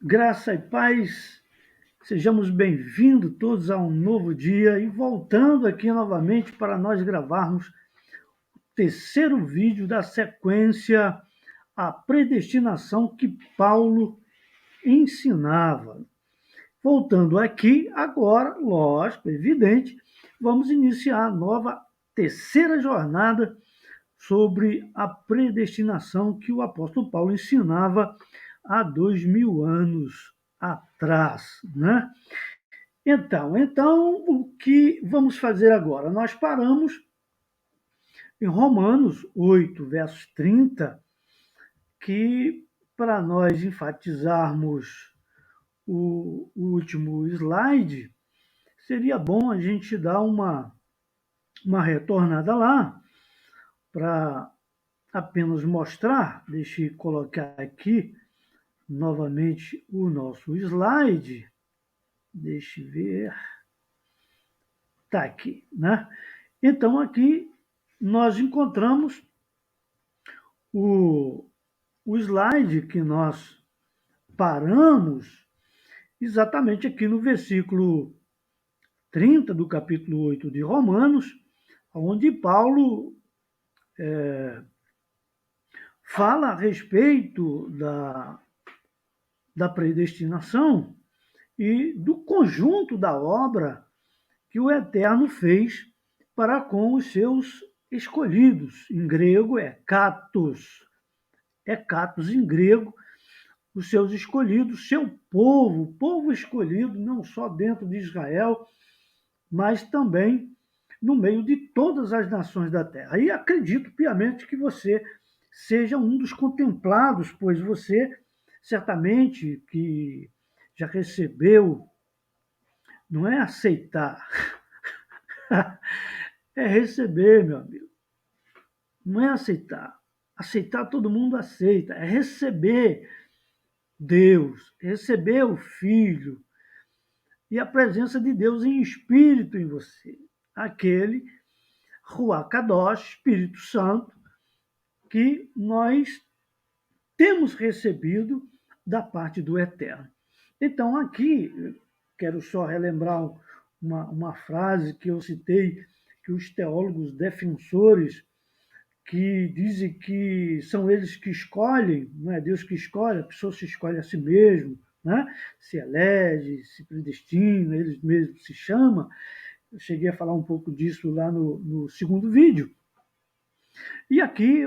Graça e paz, sejamos bem-vindos todos a um novo dia e voltando aqui novamente para nós gravarmos o terceiro vídeo da sequência A Predestinação que Paulo ensinava. Voltando aqui, agora, lógico, evidente, vamos iniciar a nova terceira jornada sobre a predestinação que o apóstolo Paulo ensinava há 2000 anos atrás, né? Então, o que vamos fazer agora? Nós paramos em Romanos 8, versos 30, que para nós enfatizarmos o último slide, seria bom a gente dar uma retornada lá para apenas mostrar, deixe eu colocar aqui novamente o nosso slide, deixe eu ver, está aqui, né? Então, aqui nós encontramos o, o slide que nós paramos exatamente aqui no versículo 30 do capítulo 8 de Romanos, onde Paulo fala a respeito da predestinação e do conjunto da obra que o Eterno fez para com os seus escolhidos. Em grego é katos em grego, os seus escolhidos, seu povo escolhido, não só dentro de Israel, mas também no meio de todas as nações da terra. E acredito piamente que você seja um dos contemplados, pois você certamente que já recebeu, não é aceitar, é receber, meu amigo. Não é aceitar. Aceitar todo mundo aceita, é receber Deus, receber o Filho e a presença de Deus em espírito em você. Aquele Ruach Kadosh, Espírito Santo, que nós temos recebido da parte do Eterno. Então, aqui, quero só relembrar uma frase que eu citei, que os teólogos defensores, que dizem que são eles que escolhem, não é Deus que escolhe, a pessoa se escolhe a si mesmo, né? Se elege, se predestina, eles mesmos se chamam. Eu cheguei a falar um pouco disso lá no segundo vídeo. E aqui,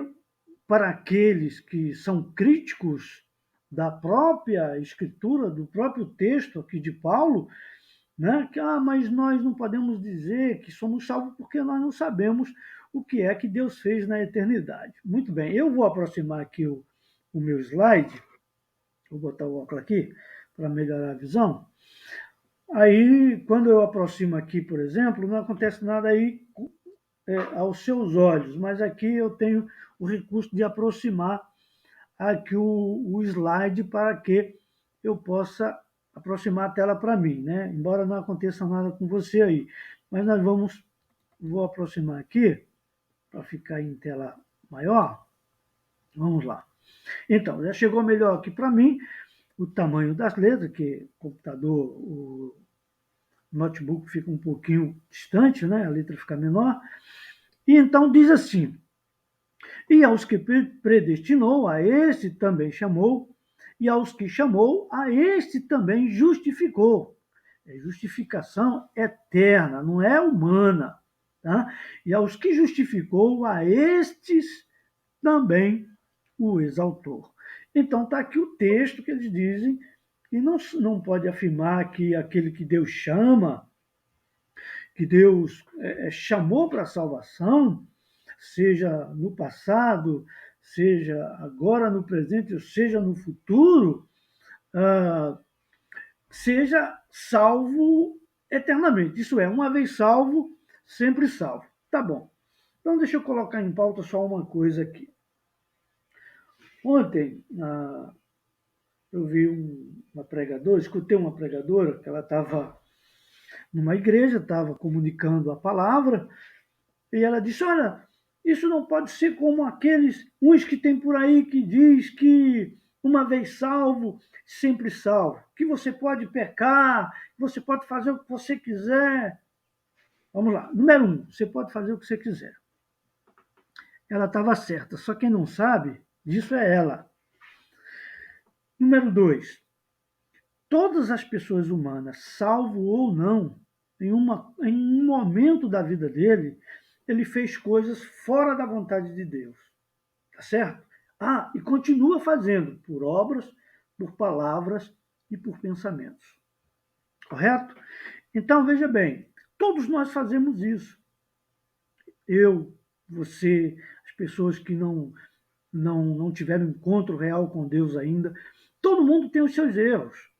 para aqueles que são críticos da própria escritura, do próprio texto aqui de Paulo, né? Que, mas nós não podemos dizer que somos salvos porque nós não sabemos o que é que Deus fez na eternidade. Muito bem, eu vou aproximar aqui o meu slide, vou botar o óculos aqui para melhorar a visão. Aí, quando eu aproximo aqui, por exemplo, não acontece nada aí aos seus olhos, mas aqui eu tenho o recurso de aproximar aqui o slide para que eu possa aproximar a tela para mim, né? Embora não aconteça nada com você aí. Mas vou aproximar aqui para ficar em tela maior. Vamos lá. Então, já chegou melhor aqui para mim o tamanho das letras, que o computador, o notebook fica um pouquinho distante, né? A letra fica menor. E então diz assim: e aos que predestinou, a este também chamou, e aos que chamou, a este também justificou. É justificação eterna, não é humana. Tá? E aos que justificou, a estes também o exaltou. Então está aqui o texto que eles dizem, e não pode afirmar que aquele que Deus chama, que Deus chamou para a salvação, seja no passado, seja agora no presente, ou seja no futuro, seja salvo eternamente. Isso é, uma vez salvo, sempre salvo. Tá bom. Então, deixa eu colocar em pauta só uma coisa aqui. Ontem, eu vi uma pregadora, escutei uma pregadora, que ela estava numa igreja, estava comunicando a palavra, e ela disse, olha, isso não pode ser como aqueles, uns que tem por aí que diz que uma vez salvo, sempre salvo, que você pode pecar, você pode fazer o que você quiser. Vamos lá. Número 1, você pode fazer o que você quiser. Ela estava certa, só quem não sabe disso é ela. Número 2, todas as pessoas humanas, salvo ou não, em um momento da vida dele, ele fez coisas fora da vontade de Deus. Tá certo? E continua fazendo por obras, por palavras e por pensamentos. Correto? Então, veja bem, todos nós fazemos isso. Eu, você, as pessoas que não tiveram encontro real com Deus ainda, todo mundo tem os seus erros.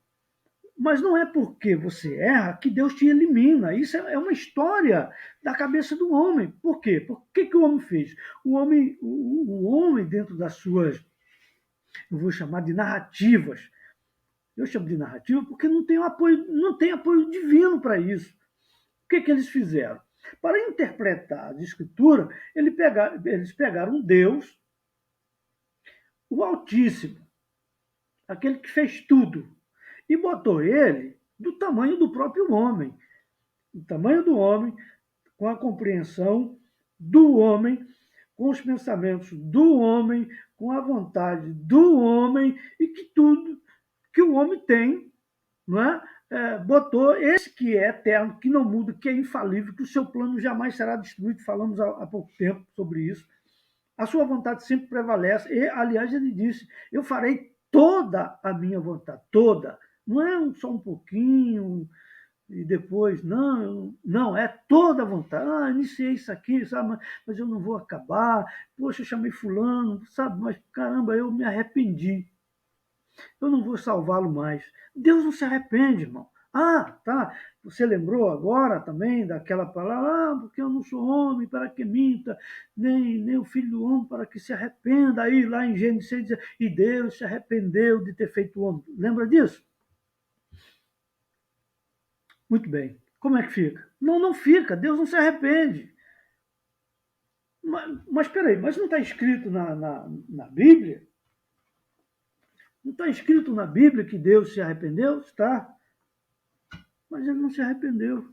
Mas não é porque você erra que Deus te elimina. Isso é uma história da cabeça do homem. Por quê? Por que o homem fez? O homem, dentro das suas, eu vou chamar de narrativas. Eu chamo de narrativa porque não tem apoio divino para isso. O que eles fizeram? Para interpretar a Escritura, eles pegaram Deus, o Altíssimo, aquele que fez tudo, e botou ele do tamanho do próprio homem. O tamanho do homem, com a compreensão do homem, com os pensamentos do homem, com a vontade do homem, e que tudo que o homem tem, não é? Botou esse que é eterno, que não muda, que é infalível, que o seu plano jamais será destruído. Falamos há pouco tempo sobre isso. A sua vontade sempre prevalece. E, aliás, ele disse: eu farei toda a minha vontade, toda. Não é só um pouquinho e depois, não, é toda a vontade. Iniciei isso aqui, sabe, mas eu não vou acabar. Poxa, eu chamei fulano, sabe, mas caramba, eu me arrependi. Eu não vou salvá-lo mais. Deus não se arrepende, irmão. Tá. Você lembrou agora também daquela palavra, porque eu não sou homem para que minta, nem o filho do homem para que se arrependa. Aí lá em Gênesis 6 diz, e Deus se arrependeu de ter feito o homem. Lembra disso? Muito bem. Como é que fica? Não fica. Deus não se arrepende. Mas peraí, mas não está escrito na Bíblia? Não está escrito na Bíblia que Deus se arrependeu? Está. Mas ele não se arrependeu.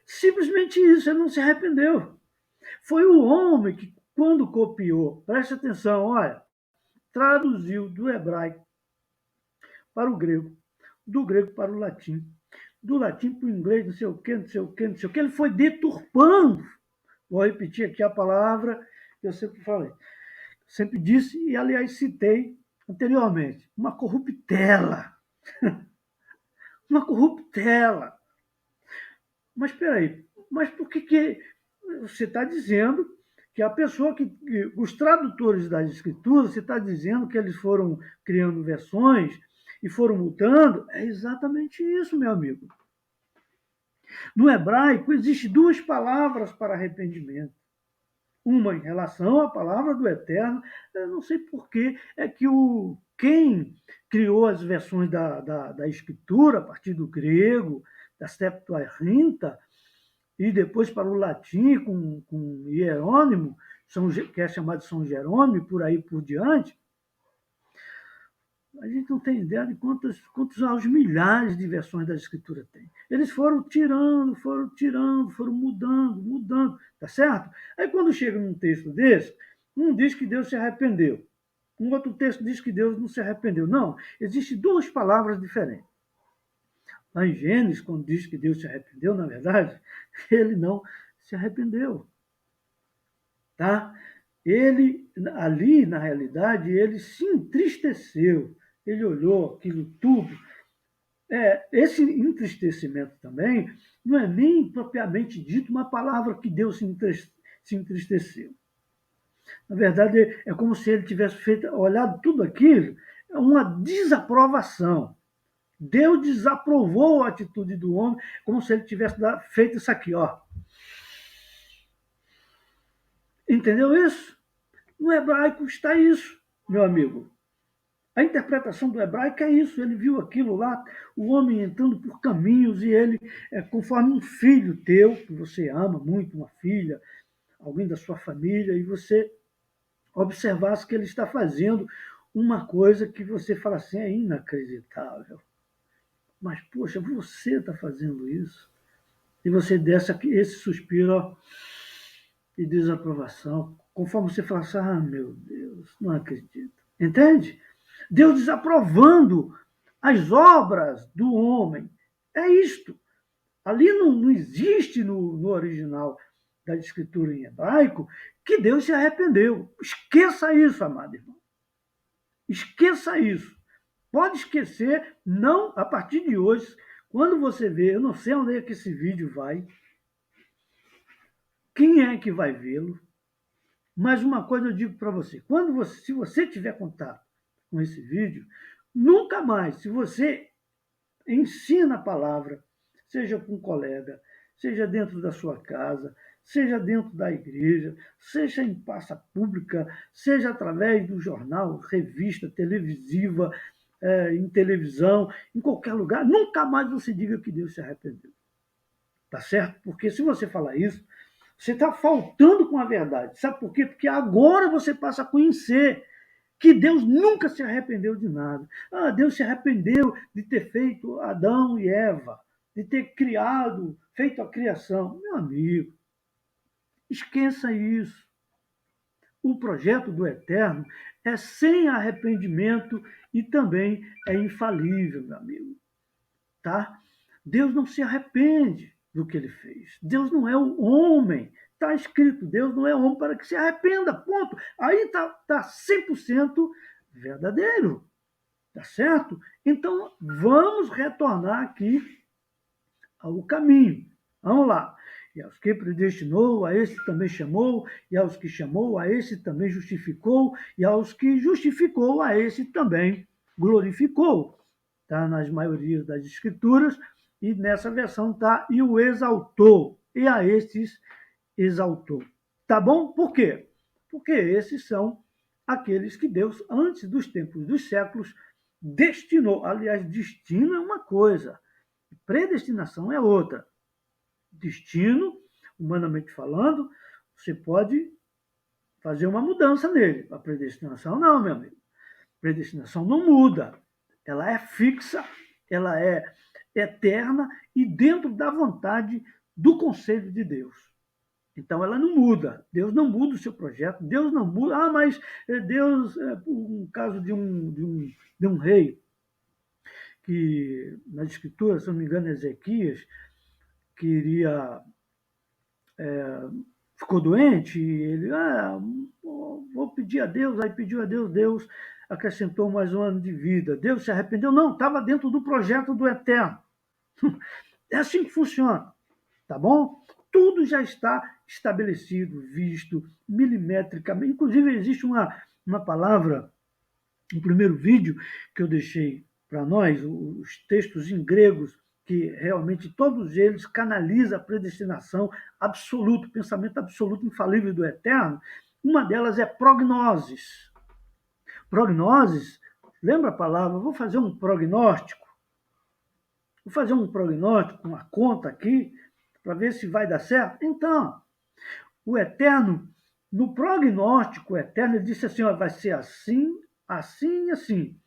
Simplesmente isso, ele não se arrependeu. Foi o homem que, quando copiou, preste atenção, olha, traduziu do hebraico para o grego, do grego para o latim, do latim para o inglês, não sei o quê, não sei o quê, não sei o quê. Ele foi deturpando. Vou repetir aqui a palavra que eu sempre falei. Sempre disse, e aliás citei anteriormente, uma corruptela. Uma corruptela. Mas espera aí, mas por que você está dizendo que a pessoa os tradutores das escrituras, você está dizendo que eles foram criando versões e foram mudando? É exatamente isso, meu amigo. No hebraico, existem duas palavras para arrependimento. Uma em relação à palavra do Eterno, eu não sei por que é que quem criou as versões da Escritura, a partir do grego, da Septuaginta, e depois para o latim com Hierônimo, que é chamado de São Jerônimo, por aí por diante, a gente não tem ideia de quantos aos milhares de versões da Escritura tem. Eles foram tirando, foram mudando, tá certo? Aí quando chega num texto desse, um diz que Deus se arrependeu. Um outro texto diz que Deus não se arrependeu. Não, existem duas palavras diferentes. Lá em Gênesis, quando diz que Deus se arrependeu, na verdade, ele não se arrependeu. Tá? Ele, ali, na realidade, ele se entristeceu. Ele olhou aquilo tudo. Esse entristecimento também não é nem propriamente dito uma palavra que Deus se entristeceu. Na verdade, é como se ele tivesse olhado tudo aquilo, uma desaprovação. Deus desaprovou a atitude do homem, como se ele tivesse feito isso aqui, ó. Entendeu isso? No hebraico está isso, meu amigo. A interpretação do hebraico é isso. Ele viu aquilo lá, o homem entrando por caminhos e ele, conforme um filho teu, que você ama muito, uma filha, alguém da sua família, e você observasse que ele está fazendo uma coisa que você fala assim, é inacreditável. Mas, poxa, você está fazendo isso. E você desce esse suspiro, ó, de desaprovação, conforme você fala assim, ah, meu Deus, não acredito. Entende? Deus desaprovando as obras do homem. É isto. Ali não existe no original da escritura em hebraico que Deus se arrependeu. Esqueça isso, amado irmão. Esqueça isso. Pode esquecer, não a partir de hoje, quando você vê, eu não sei onde é que esse vídeo vai, quem é que vai vê-lo, mas uma coisa eu digo para você, se você tiver contato com esse vídeo, nunca mais, se você ensina a palavra, seja com um colega, seja dentro da sua casa, seja dentro da igreja, seja em praça pública, seja através do jornal, revista televisiva, em televisão, em qualquer lugar, nunca mais você diga que Deus se arrependeu. Tá certo? Porque se você falar isso, você está faltando com a verdade. Sabe por quê? Porque agora você passa a conhecer que Deus nunca se arrependeu de nada. Ah, Deus se arrependeu de ter feito Adão e Eva, de ter criado, feito a criação. Meu amigo, esqueça isso. O projeto do Eterno é sem arrependimento e também é infalível, meu amigo. Tá? Deus não se arrepende do que ele fez. Deus não é o homem. Está escrito, Deus não é homem para que se arrependa, ponto. Aí está 100% verdadeiro, tá certo? Então, vamos retornar aqui ao caminho. Vamos lá. E aos que predestinou, a esse também chamou, e aos que chamou, a esse também justificou, e aos que justificou, a esse também glorificou. Está nas maiorias das escrituras, e nessa versão está, e o exaltou, e a estes exaltou. Tá bom? Por quê? Porque esses são aqueles que Deus, antes dos tempos dos séculos, destinou. Aliás, destino é uma coisa, predestinação é outra. Destino, humanamente falando, você pode fazer uma mudança nele. A predestinação não, meu amigo. A predestinação não muda. Ela é fixa, ela é eterna e dentro da vontade do conselho de Deus. Então ela não muda. Deus não muda o seu projeto, Deus não muda. Ah, mas Deus, um caso de um rei, que na escritura, se não me engano, Ezequias, queria, ficou doente, e ele, vou pedir a Deus, aí pediu a Deus, Deus acrescentou mais um ano de vida. Deus se arrependeu? Não, estava dentro do projeto do Eterno. É assim que funciona, tá bom? Tudo já está estabelecido, visto milimetricamente. Inclusive, existe uma palavra no primeiro vídeo que eu deixei para nós, os textos em gregos, que realmente todos eles canalizam a predestinação absoluta, o pensamento absoluto, infalível do Eterno. Uma delas é prognoses. Prognoses, lembra a palavra? Vou fazer um prognóstico. Vou fazer um prognóstico, uma conta aqui, para ver se vai dar certo. Então, o Eterno, no prognóstico eterno, ele disse assim, ó, vai ser assim, assim e assim.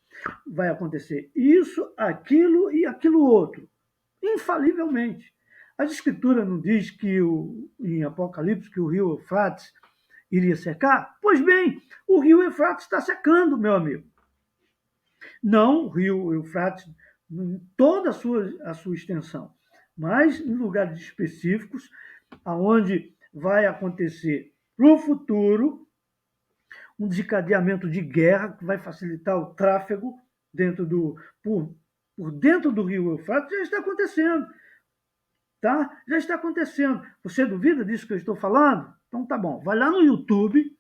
Vai acontecer isso, aquilo e aquilo outro. Infalivelmente. A Escritura não diz que em Apocalipse que o rio Eufrates iria secar? Pois bem, o rio Eufrates está secando, meu amigo. Não o rio Eufrates em toda a sua extensão, mas em lugares específicos, aonde vai acontecer para o futuro um desencadeamento de guerra que vai facilitar o tráfego por dentro do rio Eufrates. Já está acontecendo, tá? Já está acontecendo. Você duvida disso que eu estou falando? Então tá bom, vai no YouTube,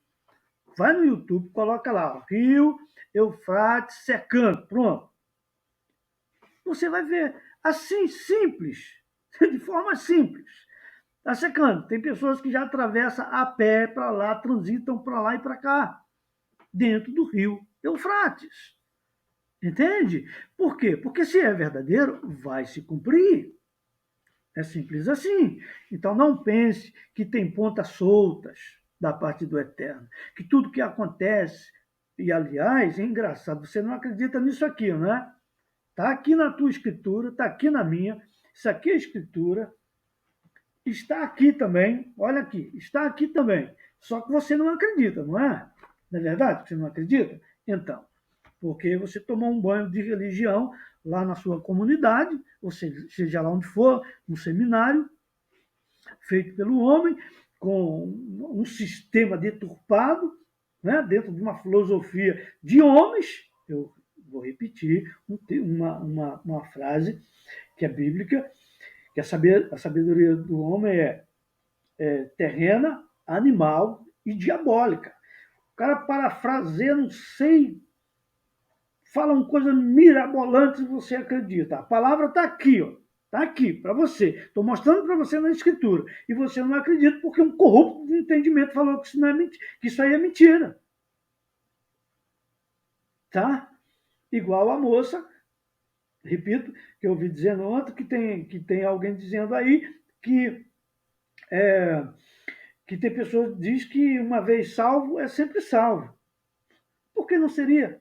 coloca lá, rio Eufrates secando, pronto. Você vai ver, assim, simples, de forma simples. Está secando. Tem pessoas que já atravessam a pé para lá, transitam para lá e para cá, dentro do rio Eufrates. Entende? Por quê? Porque se é verdadeiro, vai se cumprir. É simples assim. Então não pense que tem pontas soltas. da parte do Eterno. Que tudo que acontece, e aliás, é engraçado, você não acredita nisso aqui, não é? Está aqui na tua escritura, está aqui na minha, isso aqui é a escritura, está aqui também, olha aqui, está aqui também. Só que você não acredita, não é? Não é verdade que você não acredita? Então, porque você tomou um banho de religião lá na sua comunidade, ou seja lá onde for, no seminário, feito pelo homem, com um sistema deturpado, né, dentro de uma filosofia de homens. Eu vou repetir uma frase que é bíblica, que a sabedoria do homem é terrena, animal e diabólica. O cara parafraseia, não sei, fala uma coisa mirabolante e você acredita. A palavra está aqui, ó. Está aqui, para você. Estou mostrando para você na escritura. E você não acredita porque um corrupto de entendimento falou que isso aí é mentira. Tá? Igual a moça, repito, que eu ouvi dizendo ontem, que tem alguém dizendo aí que tem pessoas que diz que uma vez salvo é sempre salvo. Por que não seria?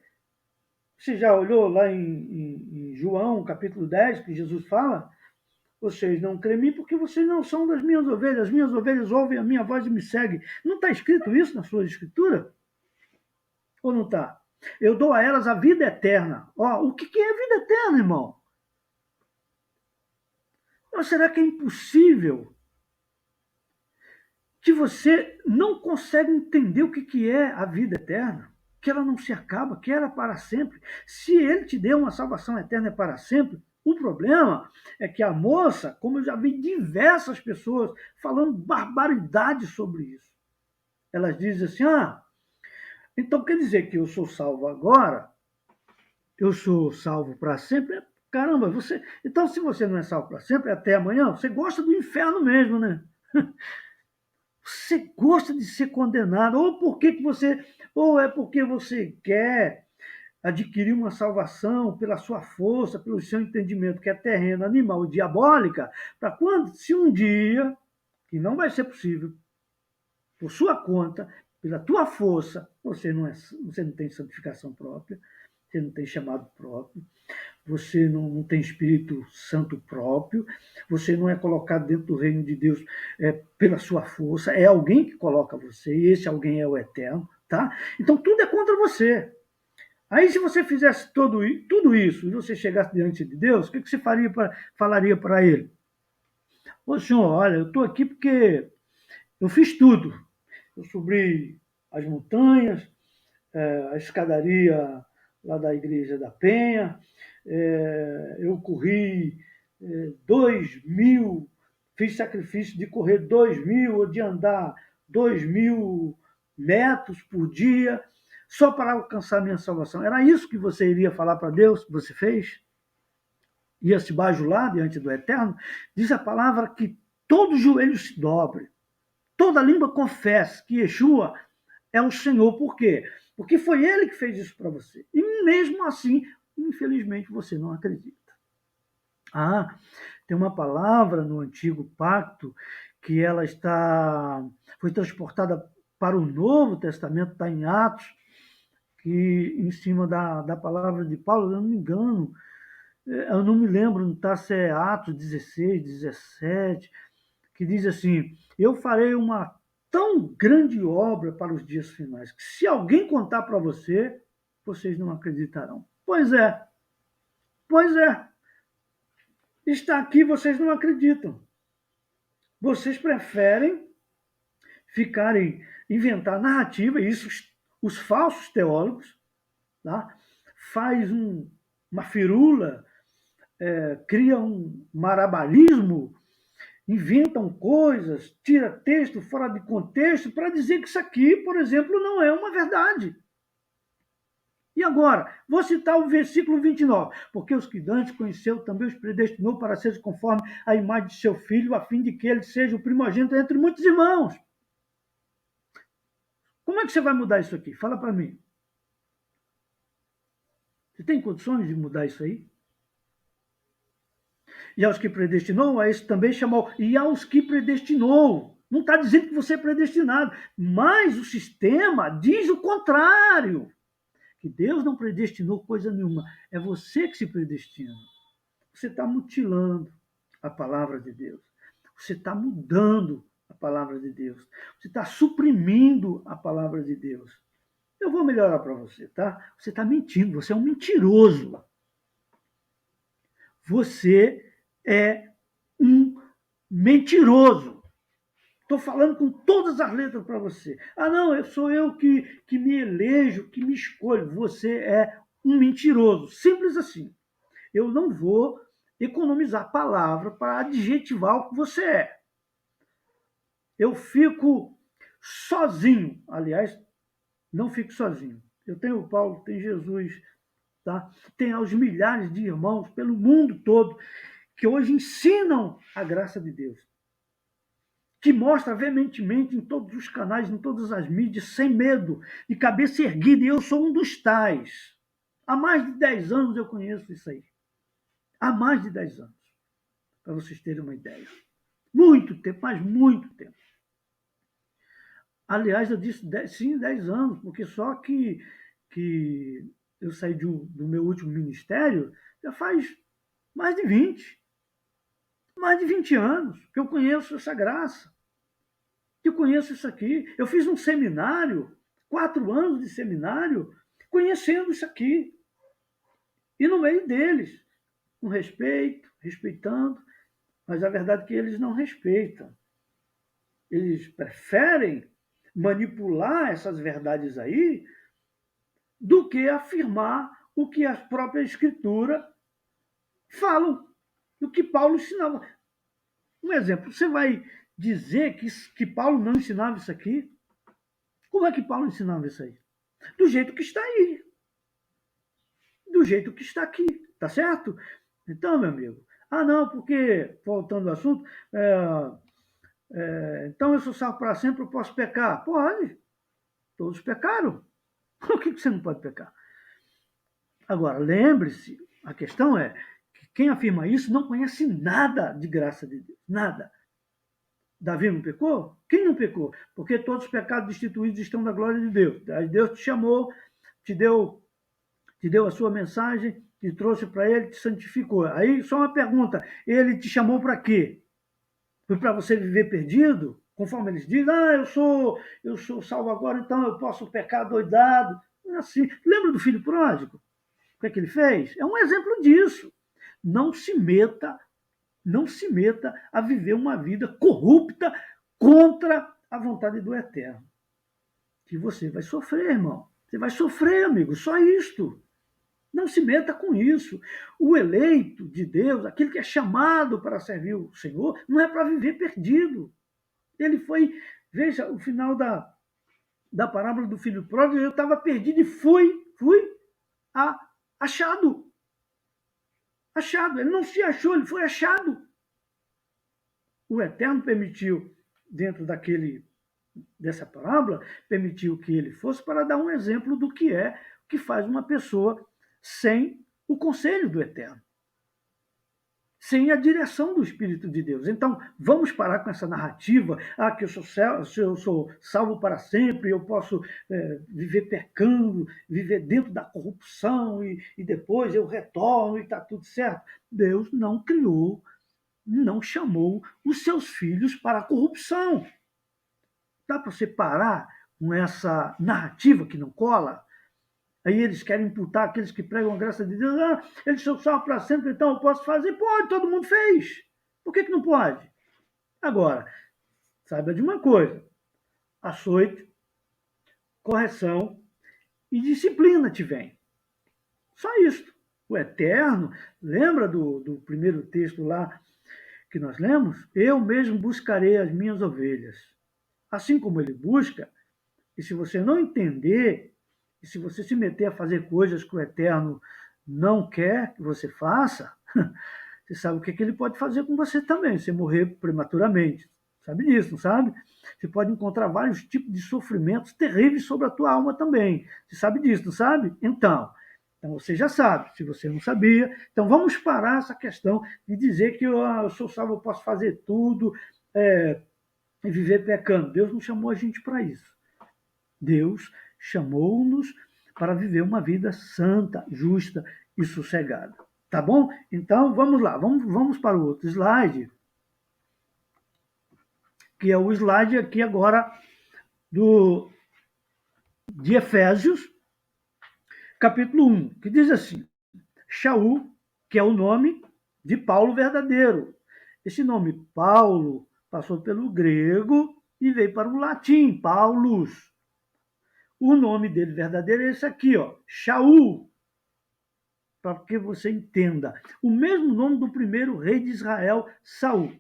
Você já olhou lá em João, capítulo 10, que Jesus fala? Vocês não creem em mim porque vocês não são das minhas ovelhas. As minhas ovelhas ouvem a minha voz e me seguem. Não está escrito isso na sua escritura? Ou não está? Eu dou a elas a vida eterna. Ó, o que é vida eterna, irmão? Ou será que é impossível que você não consegue entender o que é a vida eterna? Que ela não se acaba, que era para sempre. Se ele te deu uma salvação eterna é para sempre, o problema é que a moça, como eu já vi diversas pessoas falando barbaridade sobre isso, elas dizem assim, então quer dizer que eu sou salvo agora? Eu sou salvo para sempre? Caramba, você. Então, se você não é salvo para sempre, até amanhã, você gosta do inferno mesmo, né? Você gosta de ser condenado, ou é porque você quer adquirir uma salvação pela sua força, pelo seu entendimento, que é terreno, animal, diabólica, para quando, se um dia, que não vai ser possível, por sua conta, pela tua força, você não tem santificação própria, você não tem chamado próprio, você não tem Espírito Santo próprio, você não é colocado dentro do reino de Deus pela sua força, é alguém que coloca você, e esse alguém é o Eterno, tá? Então tudo é contra você. Aí se você fizesse tudo isso e você chegasse diante de Deus, o que você falaria para ele? Ô senhor, olha, eu estou aqui porque eu fiz tudo. Eu subi as montanhas, a escadaria lá da Igreja da Penha, eu corri 2.000, fiz sacrifício de correr 2.000 ou de andar 2.000 metros por dia, só para alcançar minha salvação. Era isso que você iria falar para Deus que você fez? Ia se bajular diante do Eterno? Diz a palavra que todo joelho se dobre, toda língua confessa que Yeshua é o Senhor. Por quê? Porque foi Ele que fez isso para você. E mesmo assim, infelizmente, você não acredita. Tem uma palavra no Antigo Pacto que ela foi transportada para o Novo Testamento, está em Atos, que em cima da palavra de Paulo, eu não me engano, eu não me lembro, não está se é Atos 16, 17, que diz assim, eu farei uma tão grande obra para os dias finais, que se alguém contar para você, vocês não acreditarão. Pois é, está aqui, vocês não acreditam. Vocês preferem inventar narrativa, isso os falsos teólogos, tá? Faz uma firula, cria um marabarismo, inventam coisas, tira texto fora de contexto para dizer que isso aqui, por exemplo, não é uma verdade. E agora, vou citar o versículo 29. Porque os que dantes conheceu, também os predestinou para serem conforme a imagem de seu filho, a fim de que ele seja o primogênito entre muitos irmãos. Como é que você vai mudar isso aqui? Fala para mim. Você tem condições de mudar isso aí? E aos que predestinou, a esse também chamou. E aos que predestinou, Não está dizendo que você é predestinado, mas o sistema diz o contrário, que Deus não predestinou coisa nenhuma, é você que se predestina. Você está mutilando a palavra de Deus, você está mudando a palavra de Deus, você está suprimindo a palavra de Deus. Eu vou melhorar para você, tá? Você está mentindo, você é um mentiroso. Você é um mentiroso. Estou falando com todas as letras para você. Ah, não, sou eu que me elejo, que me escolho. Você é um mentiroso. Simples assim. Eu não vou economizar palavra para adjetivar o que você é. Eu fico sozinho. Aliás, não fico sozinho. Eu tenho o Paulo, tem Jesus, tá? Tem aos milhares de irmãos pelo mundo todo que hoje ensinam a graça de Deus, que mostra veementemente em todos os canais, em todas as mídias, sem medo, de cabeça erguida, e eu sou um dos tais. Há mais de 10 anos eu conheço isso aí. Há mais de 10 anos, para vocês terem uma ideia. Muito tempo, mas muito tempo. Aliás, eu disse sim, 10 anos, porque só que eu saí do meu último ministério já faz mais de 20. Mais de 20 anos que eu conheço essa graça, que eu conheço isso aqui. Eu fiz um seminário, 4 anos de seminário, conhecendo isso aqui. E no meio deles, com respeito, respeitando, mas a verdade é que eles não respeitam. Eles preferem manipular essas verdades aí do que afirmar o que a própria Escritura falam, o que Paulo ensinava. Um exemplo, você vai dizer que Paulo não ensinava isso aqui? Como é que Paulo ensinava isso aí? Do jeito que está aí. Do jeito que está aqui. Tá certo? Então, meu amigo, não, porque, voltando ao assunto, então eu sou salvo para sempre, eu posso pecar? Pode. Todos pecaram. Por que você não pode pecar? Agora, lembre-se, a questão é que quem afirma isso não conhece nada de graça de Deus. Nada. Davi não pecou? Quem não pecou? Porque todos os pecados destituídos estão da glória de Deus. Aí Deus te chamou, te deu a sua mensagem, te trouxe para ele, te santificou. Aí, só uma pergunta, ele te chamou para quê? Foi para você viver perdido? Conforme eles dizem, eu sou salvo agora, então eu posso pecar doidado. Não é assim. Lembra do filho pródigo? O que é que ele fez? É um exemplo disso. Não se meta a viver uma vida corrupta contra a vontade do Eterno. Que você vai sofrer, irmão. Você vai sofrer, amigo, só isto. Não se meta com isso. O eleito de Deus, aquele que é chamado para servir o Senhor, não é para viver perdido. Ele foi, veja, o final da parábola do filho pródigo, eu estava perdido e fui achado. Achado. Ele não se achou, ele foi achado. O Eterno permitiu, dentro dessa parábola, permitiu que ele fosse para dar um exemplo do que que faz uma pessoa sem o conselho do Eterno, sem a direção do Espírito de Deus. Então, vamos parar com essa narrativa, que eu sou salvo para sempre, eu posso viver pecando, viver dentro da corrupção, e depois eu retorno e está tudo certo. Deus não criou, não chamou os seus filhos para a corrupção. Dá para você parar com essa narrativa que não cola? Aí eles querem imputar aqueles que pregam a graça de Deus. Eles são salvos para sempre, então eu posso fazer? Pode, todo mundo fez. Por que não pode? Agora, saiba de uma coisa: açoite, correção e disciplina te vem. Só isso. O Eterno, lembra do primeiro texto lá que nós lemos? Eu mesmo buscarei as minhas ovelhas. Assim como ele busca, e se você não entender, e se você se meter a fazer coisas que o Eterno não quer que você faça, você sabe o que ele pode fazer com você também, você morrer prematuramente. Sabe disso, não sabe? Você pode encontrar vários tipos de sofrimentos terríveis sobre a tua alma também. Você sabe disso, não sabe? Então você já sabe, se você não sabia. Então vamos parar essa questão de dizer que eu sou salvo, eu posso fazer tudo. e viver pecando. Deus não chamou a gente para isso. Deus chamou-nos para viver uma vida santa, justa e sossegada. Tá bom? Então, vamos lá. Vamos para o outro slide, que é o slide aqui agora de Efésios, capítulo 1, que diz assim: Shaul, que é o nome de Paulo verdadeiro. Esse nome Paulo passou pelo grego e veio para o latim, Paulus. O nome dele verdadeiro é esse aqui, ó, Shaul, para que você entenda. O mesmo nome do primeiro rei de Israel, Saul.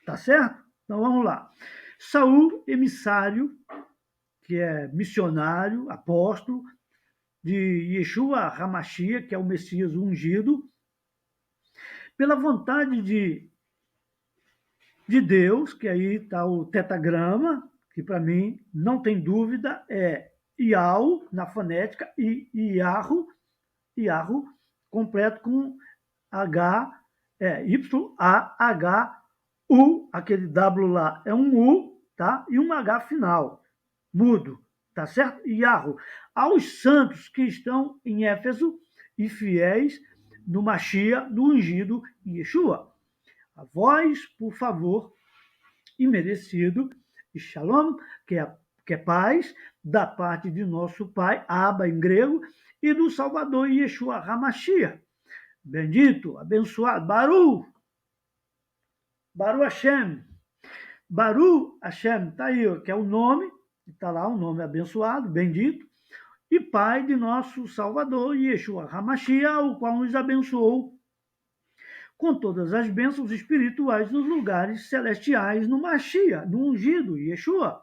Tá certo? Então vamos lá. Saul, emissário, que é missionário, apóstolo, de Yeshua HaMashiach, que é o Messias ungido, pela vontade de Deus, que aí está o tetagrama, que para mim não tem dúvida, é Iau na fonética e Iarro completo com H, Y-A-H-U, aquele W lá é um U, tá? E um H final, mudo, tá certo? Iarro. Aos santos que estão em Éfeso e fiéis no Machia, no ungido Yeshua. A vós, por favor, imerecido, e shalom, que é paz, da parte de nosso Pai, Abba em grego, e do Salvador Yeshua HaMashiach. Bendito, abençoado, Baru Hashem. Baru Hashem, está aí, que é o nome, está lá o nome abençoado, bendito, e Pai de nosso Salvador Yeshua HaMashiach, o qual nos abençoou com todas as bênçãos espirituais nos lugares celestiais no Mashiach, no ungido Yeshua,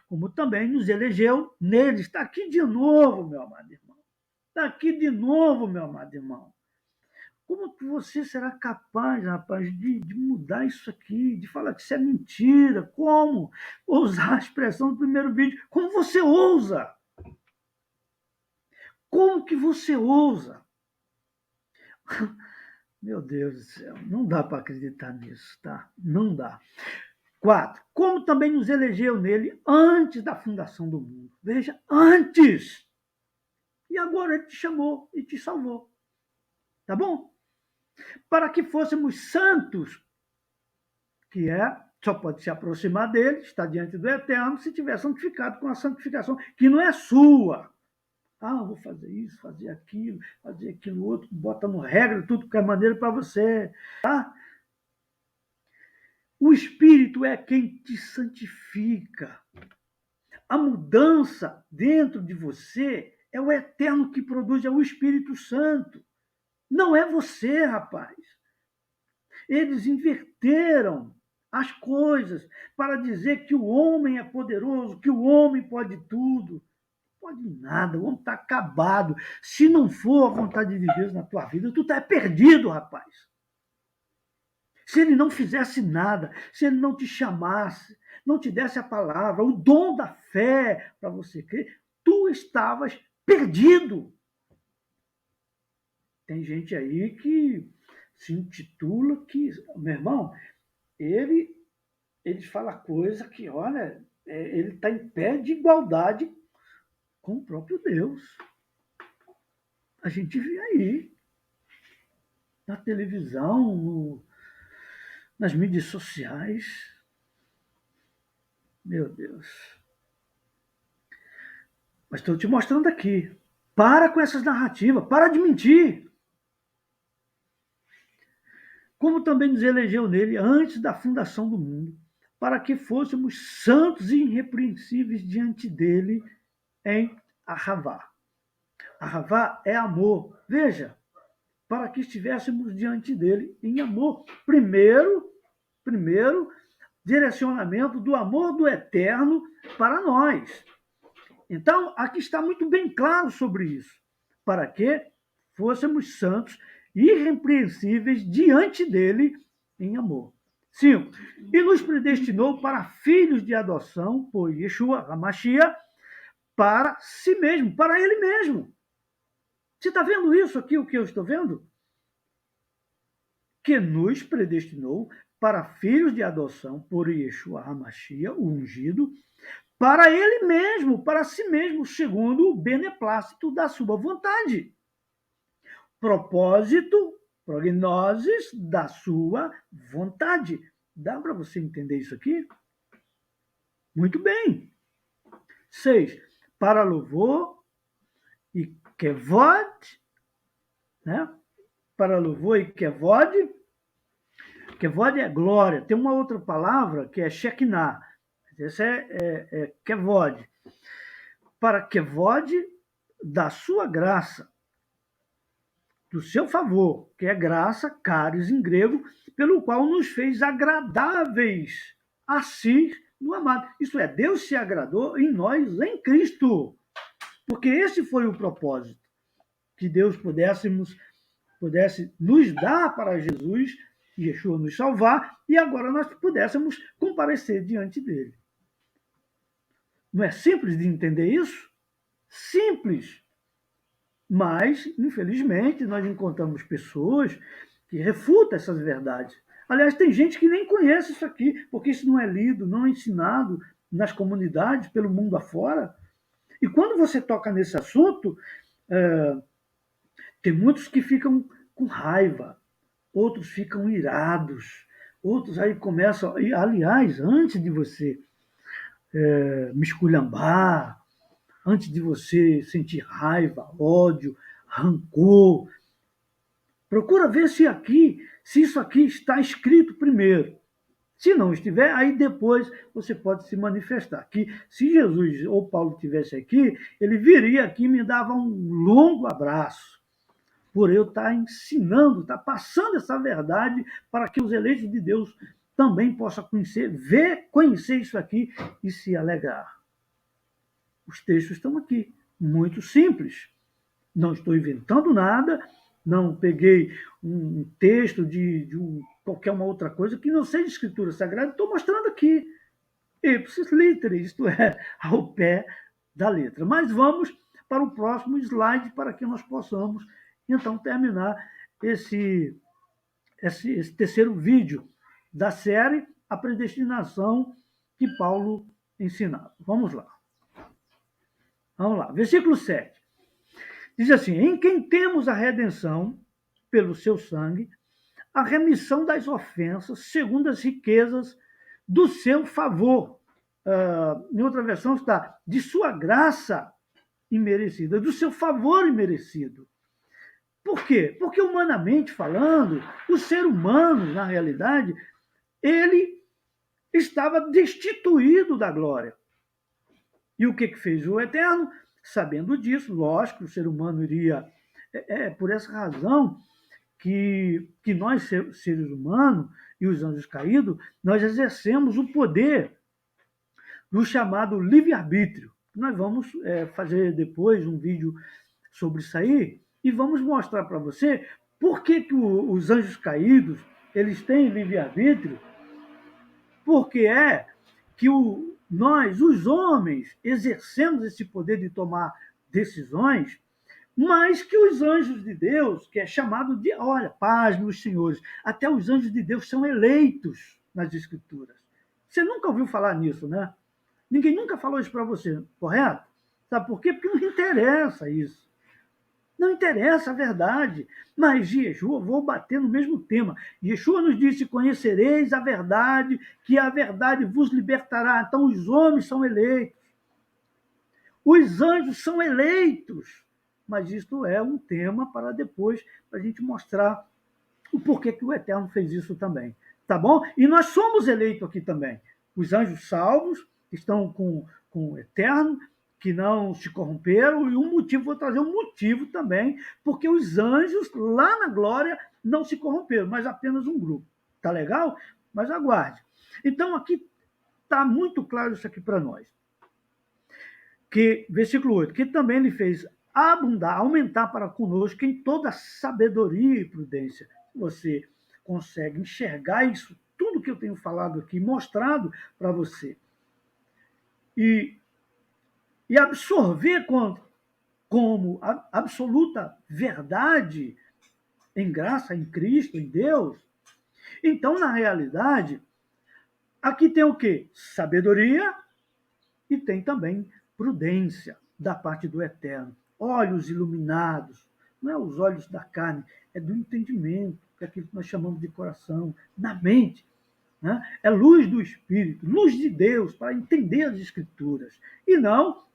como também nos elegeu nele. Está aqui de novo, meu amado irmão. Está aqui de novo, meu amado irmão. Como que você será capaz, rapaz, de mudar isso aqui, de falar que isso é mentira? Como? Vou usar a expressão do primeiro vídeo. Como você ousa? Como que você ousa? Meu Deus do céu, não dá para acreditar nisso, tá? Não dá. 4. Como também nos elegeu nele antes da fundação do mundo. Veja, antes. E agora ele te chamou e te salvou. Tá bom? Para que fôssemos santos, que só pode se aproximar dele, está diante do Eterno, se tiver santificado com a santificação, que não é sua. Ah, vou fazer isso, fazer aquilo outro, bota no regra, tudo que é maneiro para você. Tá? O Espírito é quem te santifica. A mudança dentro de você é o Eterno que produz, é o Espírito Santo. Não é você, rapaz. Eles inverteram as coisas para dizer que o homem é poderoso, que o homem pode tudo. Não pode nada, o homem está acabado. Se não for a vontade de Deus na tua vida, tu está perdido, rapaz. Se ele não fizesse nada, se ele não te chamasse, não te desse a palavra, o dom da fé para você crer, tu estavas perdido. Tem gente aí que se intitula que, meu irmão, ele fala coisa que, olha, ele está em pé de igualdade com o próprio Deus. A gente vê aí, na televisão, nas mídias sociais. Meu Deus. Mas estou te mostrando aqui. Para com essas narrativas, para de mentir. Como também nos elegeu nele antes da fundação do mundo, para que fôssemos santos e irrepreensíveis diante dele em Ahavá. Ahavá é amor. Veja, para que estivéssemos diante dele em amor. Primeiro, direcionamento do amor do Eterno para nós. Então, aqui está muito bem claro sobre isso. Para que fôssemos santos e irrepreensíveis diante dele em amor. 5. E nos predestinou para filhos de adoção por Yeshua HaMashiach, para si mesmo, para ele mesmo. Você está vendo isso aqui, o que eu estou vendo? Que nos predestinou para filhos de adoção por Yeshua HaMashiach, o ungido, para ele mesmo, para si mesmo, segundo o beneplácito da sua vontade. Propósito, prognoses da sua vontade. Dá para você entender isso aqui? Muito bem. 6. Para louvor e kevod, né? Para louvor e kevod. Kevod é glória. Tem uma outra palavra que é Shekinah. Esse é kevod. Para kevod da sua graça, do seu favor, que é graça, caris em grego, pelo qual nos fez agradáveis a si no amado. Isso é, Deus se agradou em nós, em Cristo. Porque esse foi o propósito, que Deus pudesse nos dar para Jesus, Yeshua nos salvar, e agora nós pudéssemos comparecer diante dele. Não é simples de entender isso? Simples. Mas, infelizmente, nós encontramos pessoas que refutam essas verdades. Aliás, tem gente que nem conhece isso aqui, porque isso não é lido, não é ensinado nas comunidades, pelo mundo afora. E quando você toca nesse assunto, tem muitos que ficam com raiva, outros ficam irados, outros aí começam. Aliás, antes de você me esculhambar, antes de você sentir raiva, ódio, rancor, procura ver se isso aqui está escrito primeiro. Se não estiver, aí depois você pode se manifestar. Que se Jesus ou Paulo estivesse aqui, ele viria aqui e me dava um longo abraço, por eu estar ensinando, estar passando essa verdade para que os eleitos de Deus também possam conhecer isso aqui e se alegrar. Os textos estão aqui, muito simples. Não estou inventando nada, não peguei um texto de qualquer uma outra coisa que não seja escritura sagrada, estou mostrando aqui. Ipsis litteris, isto é, ao pé da letra. Mas vamos para o próximo slide para que nós possamos, então, terminar esse terceiro vídeo da série A Predestinação que Paulo ensinava. Vamos lá. Vamos lá. Versículo 7. Diz assim: em quem temos a redenção pelo seu sangue, a remissão das ofensas, segundo as riquezas do seu favor. Em outra versão está, de sua graça imerecida, do seu favor imerecido. Por quê? Porque, humanamente falando, o ser humano, na realidade, ele estava destituído da glória. E o que fez o Eterno? Sabendo disso, lógico, o ser humano iria... por essa razão que nós, seres humanos, e os anjos caídos, nós exercemos o poder do chamado livre-arbítrio. Nós vamos fazer depois um vídeo sobre isso aí e vamos mostrar para você por que os anjos caídos eles têm livre-arbítrio, porque que nós, os homens, exercemos esse poder de tomar decisões, mas que os anjos de Deus, que é chamado de... Olha, paz, meus senhores, até os anjos de Deus são eleitos nas Escrituras. Você nunca ouviu falar nisso, né? Ninguém nunca falou isso para você, correto? Sabe por quê? Porque não interessa isso. Não interessa a verdade. Mas Yeshua, vou bater no mesmo tema. Yeshua nos disse: conhecereis a verdade, que a verdade vos libertará. Então os homens são eleitos. Os anjos são eleitos. Mas isto é um tema para depois, para a gente mostrar o porquê que o Eterno fez isso também. Tá bom? E nós somos eleitos aqui também. Os anjos salvos estão com o Eterno, que não se corromperam, e vou trazer um motivo também, porque os anjos lá na glória não se corromperam, mas apenas um grupo. Tá legal? Mas aguarde. Então aqui está muito claro isso aqui para nós. Que, versículo 8, que também lhe fez abundar, aumentar para conosco em toda sabedoria e prudência. Você consegue enxergar isso, tudo que eu tenho falado aqui, mostrado para você, e absorver como absoluta verdade em graça, em Cristo, em Deus, Então, na realidade, aqui tem o quê? Sabedoria e tem também prudência da parte do Eterno. Olhos iluminados, não é os olhos da carne, é do entendimento, que é aquilo que nós chamamos de coração, na mente. Né? É luz do Espírito, luz de Deus para entender as Escrituras. E não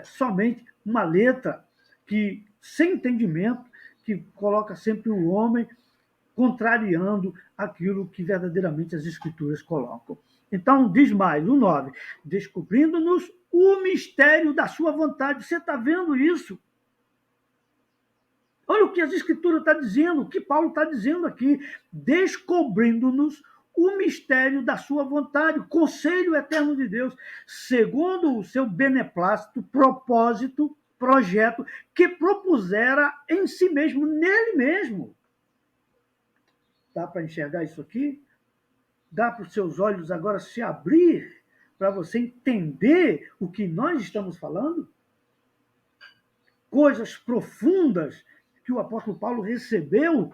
somente uma letra que, sem entendimento, que coloca sempre o homem contrariando aquilo que verdadeiramente as Escrituras colocam. Então, diz mais, o 9, descobrindo-nos o mistério da sua vontade. Você está vendo isso? Olha o que as Escrituras estão dizendo, o que Paulo está dizendo aqui, descobrindo-nos o mistério da sua vontade, o conselho eterno de Deus, segundo o seu beneplácito, propósito, projeto, que propusera em si mesmo, nele mesmo. Dá para enxergar isso aqui? Dá para os seus olhos agora se abrir para você entender o que nós estamos falando? Coisas profundas que o apóstolo Paulo recebeu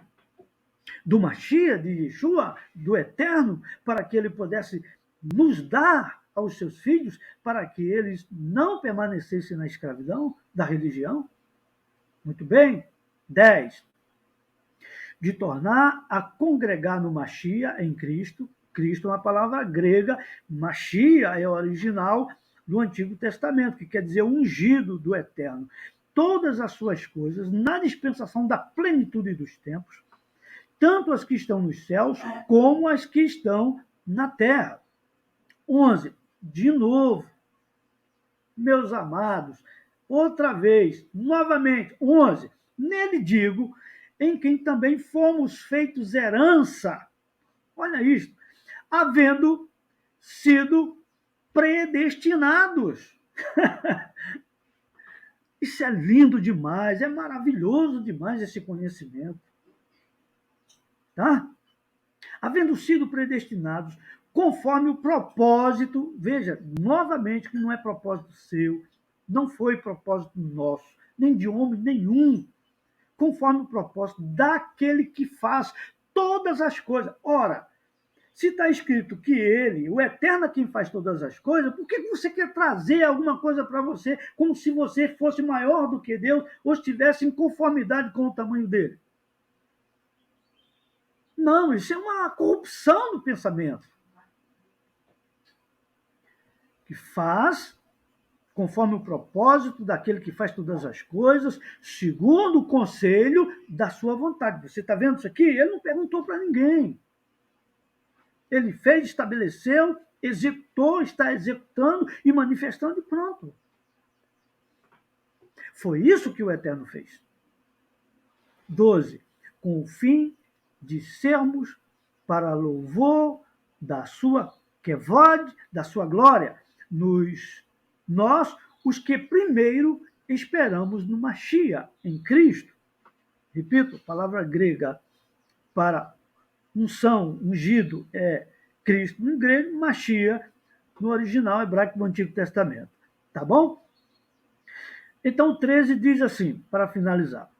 do Mashiach, de Yeshua, do Eterno, para que ele pudesse nos dar aos seus filhos, para que eles não permanecessem na escravidão da religião? Muito bem. 10. De tornar a congregar no Mashiach, em Cristo. Cristo é uma palavra grega, Mashiach é o original do Antigo Testamento, que quer dizer ungido do Eterno. Todas as suas coisas, na dispensação da plenitude dos tempos, tanto as que estão nos céus, como as que estão na terra. 11. De novo, meus amados, outra vez, novamente, 11. Nele digo, em quem também fomos feitos herança. Olha isto. Havendo sido predestinados. Isso é lindo demais, é maravilhoso demais esse conhecimento. Tá? Havendo sido predestinados conforme o propósito, veja, novamente, que não é propósito seu, não foi propósito nosso, nem de homem nenhum, conforme o propósito daquele que faz todas as coisas. Ora, se está escrito que ele, o Eterno, é quem faz todas as coisas, por que você quer trazer alguma coisa para você como se você fosse maior do que Deus ou estivesse em conformidade com o tamanho dele? Não, isso é uma corrupção do pensamento. Que faz conforme o propósito daquele que faz todas as coisas, segundo o conselho da sua vontade. Você está vendo isso aqui? Ele não perguntou para ninguém. Ele fez, estabeleceu, executou, está executando e manifestando e pronto. Foi isso que o Eterno fez. 12. Com o fim de sermos para louvor da sua kevod, da sua glória, nós, os que primeiro esperamos no Mashiach, em Cristo. Repito, palavra grega para unção, ungido, é Cristo no grego, Mashiach no original hebraico do Antigo Testamento. Tá bom? Então, o 13 diz assim, para finalizar.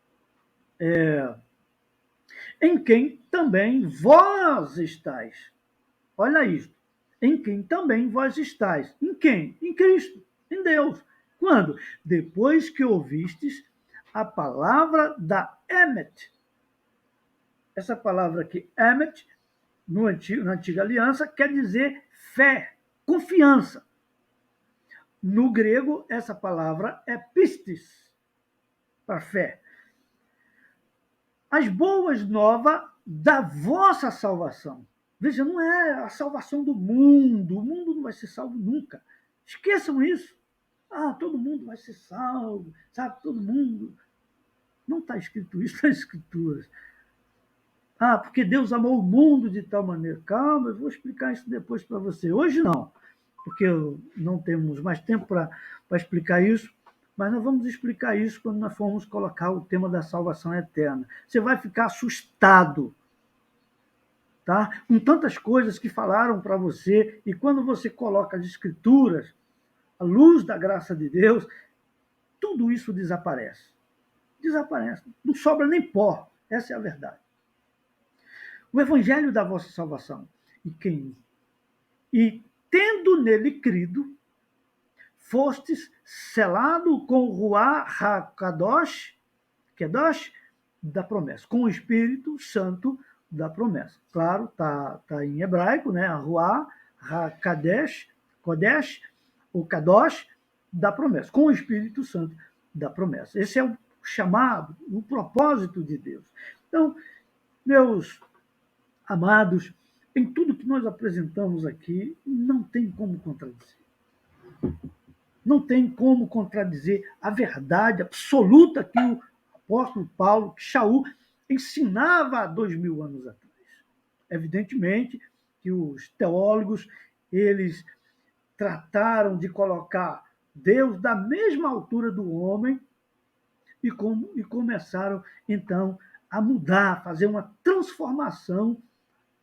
Em quem também vós estáis. Olha isso. Em quem também vós estáis. Em quem? Em Cristo, em Deus. Quando? Depois que ouvistes a palavra da Emet. Essa palavra aqui, Emet, na antiga aliança, quer dizer fé, confiança. No grego, essa palavra é pistis, para fé. As boas novas da vossa salvação. Veja, não é a salvação do mundo. O mundo não vai ser salvo nunca. Esqueçam isso. Todo mundo vai ser salvo, sabe? Todo mundo. Não está escrito isso nas Escrituras. Porque Deus amou o mundo de tal maneira. Calma, eu vou explicar isso depois para você. Hoje não, porque não temos mais tempo para explicar isso, mas nós vamos explicar isso quando nós formos colocar o tema da salvação eterna. Você vai ficar assustado, tá? Com tantas coisas que falaram para você, e quando você coloca as Escrituras, a luz da graça de Deus, tudo isso desaparece. Desaparece. Não sobra nem pó. Essa é a verdade. o evangelho da vossa salvação. E tendo nele crido, fostes selado com o Ruach HaKadosh, Kedosh, da promessa, com o Espírito Santo da promessa. Claro, tá em hebraico, né? Ruach HaKadosh, Kodesh, o Kadosh, da promessa, com o Espírito Santo da promessa. Esse é o chamado, o propósito de Deus. Então, meus amados, em tudo que nós apresentamos aqui, não tem como contradizer. Não tem como contradizer a verdade absoluta que o apóstolo Paulo, que Shaul, ensinava há 2000 anos atrás. Evidentemente que os teólogos, eles trataram de colocar Deus da mesma altura do homem e começaram, então, a mudar, a fazer uma transformação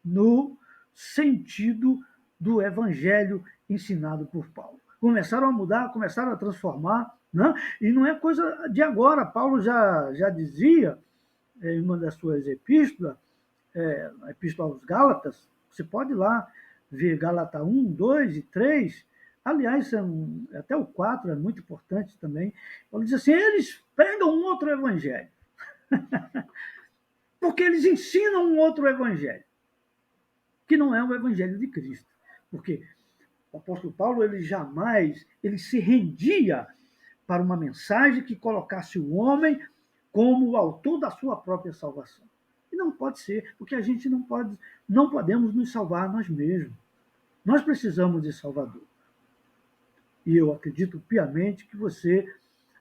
no sentido do evangelho ensinado por Paulo. Começaram a mudar, começaram a transformar, né? E não é coisa de agora. Paulo já dizia, em uma das suas epístolas, a Epístola aos Gálatas, você pode ir lá ver Gálatas 1, 2 e 3, aliás, até o 4 é muito importante também. Paulo diz assim, eles pregam um outro evangelho, porque eles ensinam um outro evangelho, que não é o evangelho de Cristo. Porque o apóstolo Paulo, ele se rendia para uma mensagem que colocasse o homem como o autor da sua própria salvação. E não pode ser, porque a gente não podemos nos salvar nós mesmos. Nós precisamos de Salvador. E eu acredito piamente que você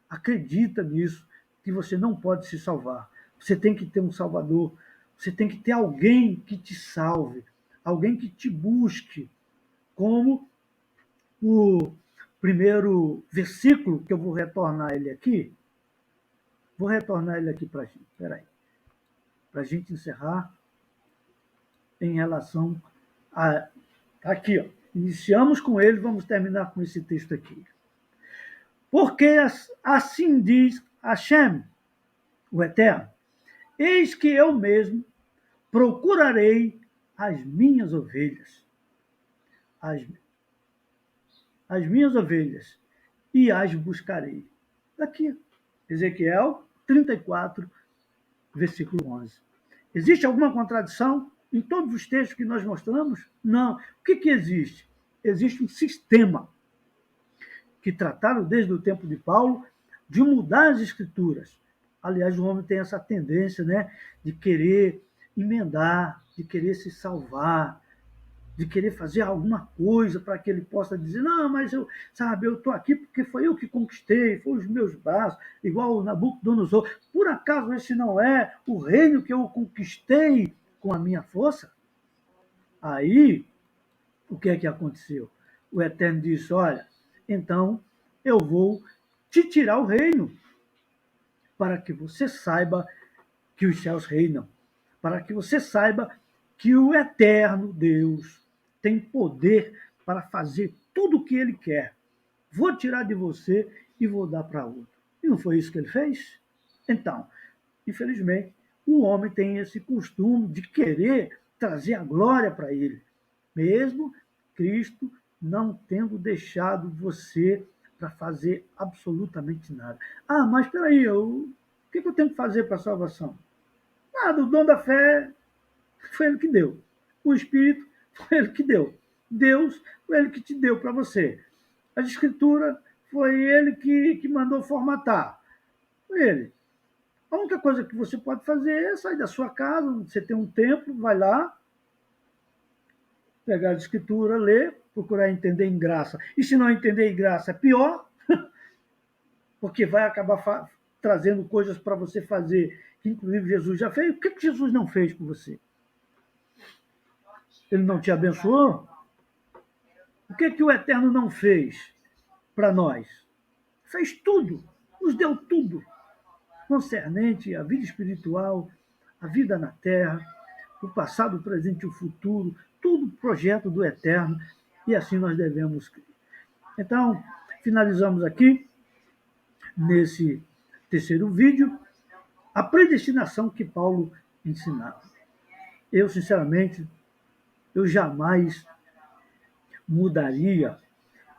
acredita nisso, que você não pode se salvar. Você tem que ter um Salvador, você tem que ter alguém que te salve, alguém que te busque, como o primeiro versículo, que eu vou retornar ele aqui. Vou retornar ele aqui para a gente. Espera aí. Para a gente encerrar em relação a... Aqui, ó. Iniciamos com ele, vamos terminar com esse texto aqui. Porque assim diz Hashem, o Eterno, eis que eu mesmo procurarei as minhas ovelhas, as minhas ovelhas, e as buscarei. Daqui, Ezequiel 34, versículo 11. Existe alguma contradição em todos os textos que nós mostramos? Não. O que existe? Existe um sistema que trataram desde o tempo de Paulo de mudar as escrituras. Aliás, o homem tem essa tendência, né, de querer emendar, de querer se salvar, de querer fazer alguma coisa para que ele possa dizer, não, mas eu estou aqui porque foi eu que conquistei, foi os meus braços, igual o Nabucodonosor. Por acaso esse não é o reino que eu conquistei com a minha força? Aí, o que é que aconteceu? O Eterno disse, olha, então eu vou te tirar o reino, para que você saiba que os céus reinam, para que você saiba que o eterno Deus tem poder para fazer tudo o que ele quer. Vou tirar de você e vou dar para outro. E não foi isso que ele fez? Então, infelizmente, o homem tem esse costume de querer trazer a glória para ele, mesmo Cristo não tendo deixado você para fazer absolutamente nada. Ah, mas espera aí, o que eu tenho que fazer para a salvação? Nada, o dom da fé foi ele que deu. O Espírito foi ele que deu. Deus foi ele que te deu para você. A Escritura foi ele que mandou formatar. Foi ele. A única coisa que você pode fazer é sair da sua casa, você tem um templo, vai lá, pegar a Escritura, ler, procurar entender em graça. E se não entender em graça, é pior, porque vai acabar trazendo coisas para você fazer, que inclusive Jesus já fez. O que Jesus não fez por você? Ele não te abençoou? O que o Eterno não fez para nós? Fez tudo, nos deu tudo, concernente à vida espiritual, à vida na terra, o passado, o presente e o futuro, tudo projeto do Eterno, e assim nós devemos crer. Então, finalizamos aqui, nesse terceiro vídeo, a predestinação que Paulo ensinava. Eu, sinceramente, eu jamais mudaria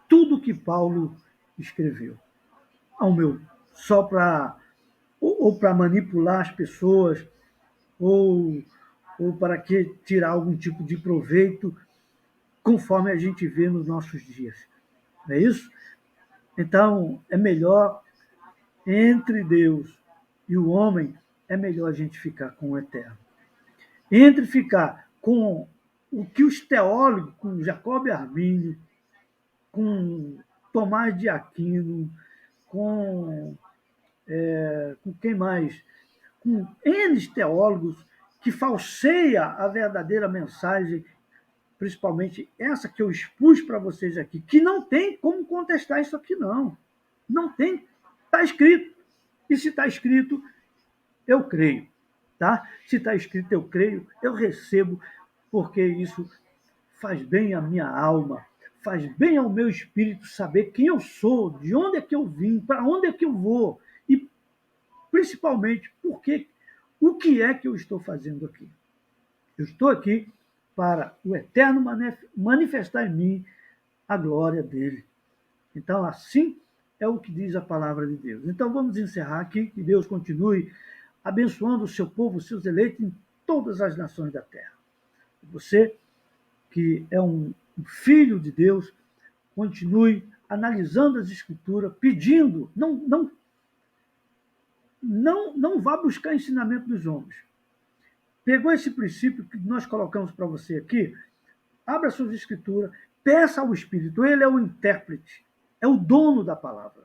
tudo que Paulo escreveu. Ao meu, só para ou para manipular as pessoas, ou, ou para que tirar algum tipo de proveito, conforme a gente vê nos nossos dias. Não é isso? Então, é melhor, entre Deus e o homem, é melhor a gente ficar com o eterno. Entre ficar com o que os teólogos, com Jacob Arminio, com Tomás de Aquino, com, com quem mais? Com N teólogos que falseia a verdadeira mensagem, principalmente essa que eu expus para vocês aqui, que não tem como contestar isso aqui, não. Não tem. Está escrito. E se está escrito, eu creio. Tá? Se está escrito, eu creio, eu recebo, porque isso faz bem à minha alma, faz bem ao meu espírito saber quem eu sou, de onde é que eu vim, para onde é que eu vou e, principalmente, o que é que eu estou fazendo aqui. Eu estou aqui para o Eterno manifestar em mim a glória dele. Então, assim é o que diz a palavra de Deus. Então, vamos encerrar aqui, que Deus continue abençoando o seu povo, os seus eleitos em todas as nações da terra. Você, que é um filho de Deus, continue analisando as Escrituras, pedindo, não vá buscar ensinamento dos homens. Pegou esse princípio que nós colocamos para você aqui, abra suas Escrituras, peça ao Espírito, ele é o intérprete, é o dono da palavra.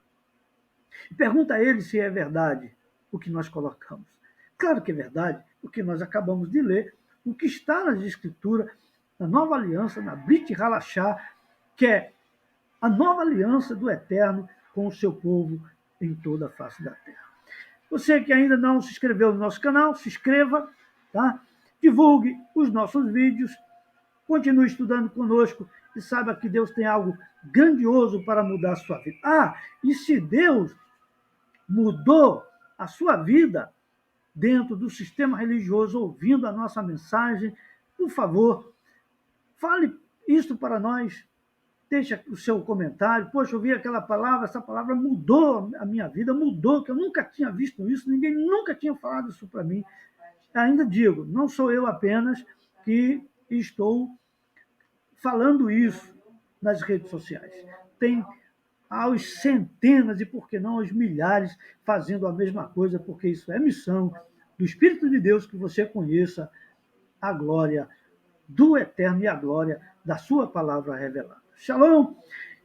E pergunta a ele se é verdade o que nós colocamos. Claro que é verdade, porque nós acabamos de ler o que está nas Escrituras, na Nova Aliança, na Brit Halachá, que é a nova aliança do Eterno com o seu povo em toda a face da terra. Você que ainda não se inscreveu no nosso canal, se inscreva, tá? Divulgue os nossos vídeos, continue estudando conosco e saiba que Deus tem algo grandioso para mudar a sua vida. E se Deus mudou a sua vida dentro do sistema religioso, ouvindo a nossa mensagem, por favor, fale isso para nós. Deixa o seu comentário. Poxa, eu vi aquela palavra, essa palavra mudou a minha vida, mudou, que eu nunca tinha visto isso, ninguém nunca tinha falado isso para mim. Ainda digo, não sou eu apenas que estou falando isso nas redes sociais. Tem aos centenas e, por que não, aos milhares fazendo a mesma coisa, porque isso é missão do Espírito de Deus, que você conheça a glória do Eterno e a glória da sua palavra revelada. Shalom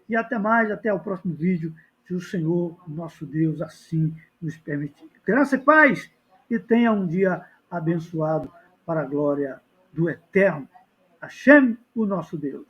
e até mais, até o próximo vídeo, se o Senhor, nosso Deus, assim nos permitir. Graça e paz e tenha um dia abençoado para a glória do Eterno. Hashem, o nosso Deus.